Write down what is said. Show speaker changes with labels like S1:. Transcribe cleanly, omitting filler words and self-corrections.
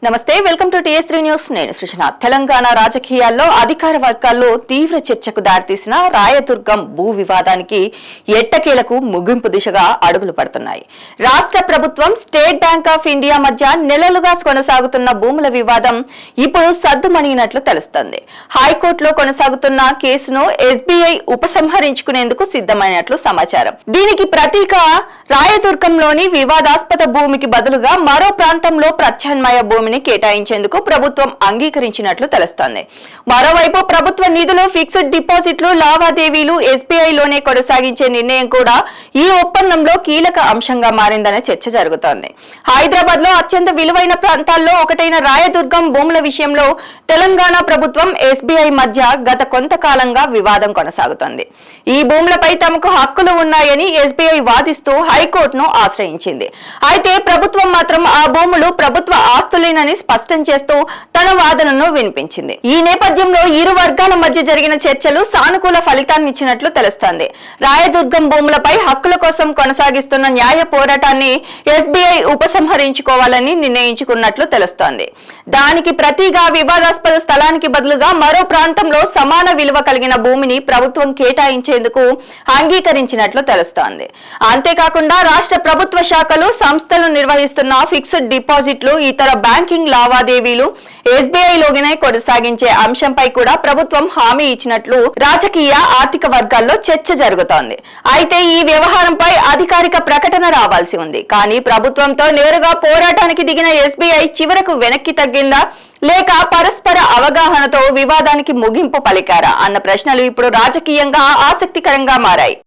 S1: నమస్తే welcome to టీఎస్3 news నేను సృజన తెలంగాణ రాజకీయాల్లో అధికార వర్గాల్లో తీవ్ర చర్చకు దారితీసిన రాయదుర్గం భూ వివాదానికి ఎట్టకేలకు ముగింపు దిశగా అడుగులు పడుతున్నాయి. రాష్ట్ర ప్రభుత్వం స్టేట్ బ్యాంక్ ఆఫ్ ఇండియా మధ్య నెలలుగా కొనసాగుతున్న భూముల వివాదం ఇప్పుడు సద్దుమణిగినట్లు తెలుస్తోంది. హైకోర్టులో కొనసాగుతున్న కేసును ఎస్బీఐ ఉపసంహరించుకునేందుకు సిద్ధమైనట్లు సమాచారం. దీనికి ప్రతీక రాయదుర్గంలోని వివాదాస్పద భూమికి బదులుగా మరో ప్రాంతంలో ప్రత్యామ్నాయ భూమిని కేటాయించేందుకు ప్రభుత్వం అంగీకరించినట్లు తెలుస్తోంది. మరోవైపు ప్రభుత్వ నిధులు, ఫిక్స్డ్ డిపాజిట్లు, లావాదేవీలు ఎస్బీఐలోనే కొనసాగించే నిర్ణయం కూడా ఈ ఒప్పందంలో కీలక అంశంగా మారిందనే చర్చ జరుగుతోంది. హైదరాబాద్ లో అత్యంత విలువైన ప్రాంతాల్లో ఒకటైన రాయదుర్గం భూముల విషయంలో తెలంగాణ ప్రభుత్వం ఎస్బీఐ మధ్య గత కొంతకాలంగా వివాదం కొనసాగుతోంది. ఈ భూములపై తమకు హక్కులు ఉన్నాయని ఎస్బీఐ వాదిస్తూ హైకోర్టును ఆశ్రయించింది. అయితే ప్రభుత్వం మాత్రం ఆ భూములు ప్రభుత్వ ఆస్తులేనని స్పష్టం చేస్తూ తన వాదనను వినిపించింది. ఈ నేపథ్యంలో ఇరు వర్గాల మధ్య జరిగిన చర్చలు సానుకూల ఫలితాన్ని ఇచ్చినట్లు తెలుస్తోంది. రాయదుర్గం భూములపై హక్కుల కోసం కొనసాగిస్తున్న న్యాయ పోరాటాన్ని ఎస్బీఐ ఉపసంహరించుకోవాలని నిర్ణయించుకున్నట్లు తెలుస్తోంది. దానికి ప్రతిగా వివాదాస్పద స్థలానికి బదులుగా మరో ప్రాంతంలో సమాన విలువ కలిగిన భూమిని ప్రభుత్వం కేటాయించేందుకు అంగీకరించినట్లు తెలుస్తోంది. అంతేకాకుండా రాష్ట్ర ప్రభుత్వ శాఖలు, సంస్థలు నిర్వహిస్తున్న ఫిక్స్డ్ డిపాజిట్లు, ఇతర బ్యాంకింగ్ లావాదేవీలు ఎస్బీఐలోనే కొనసాగించే అంశంపై కూడా ప్రభుత్వం హామీ ఇచ్చినట్లు రాజకీయ, ఆర్థిక వర్గాల్లో చర్చ జరుగుతోంది. అయితే ఈ వ్యవహారంపై అధికారిక ప్రకటన రావాల్సి ఉంది. కానీ ప్రభుత్వంతో నేరుగా పోరాటానికి దిగిన ఎస్బీఐ చివరకు వెనక్కి తగ్గిందా లేక పరస్పర అవగాహనతో వివాదానికి ముగింపు పలికారా అన్న ప్రశ్నలు ఇప్పుడు రాజకీయంగా ఆసక్తికరంగా మారాయి.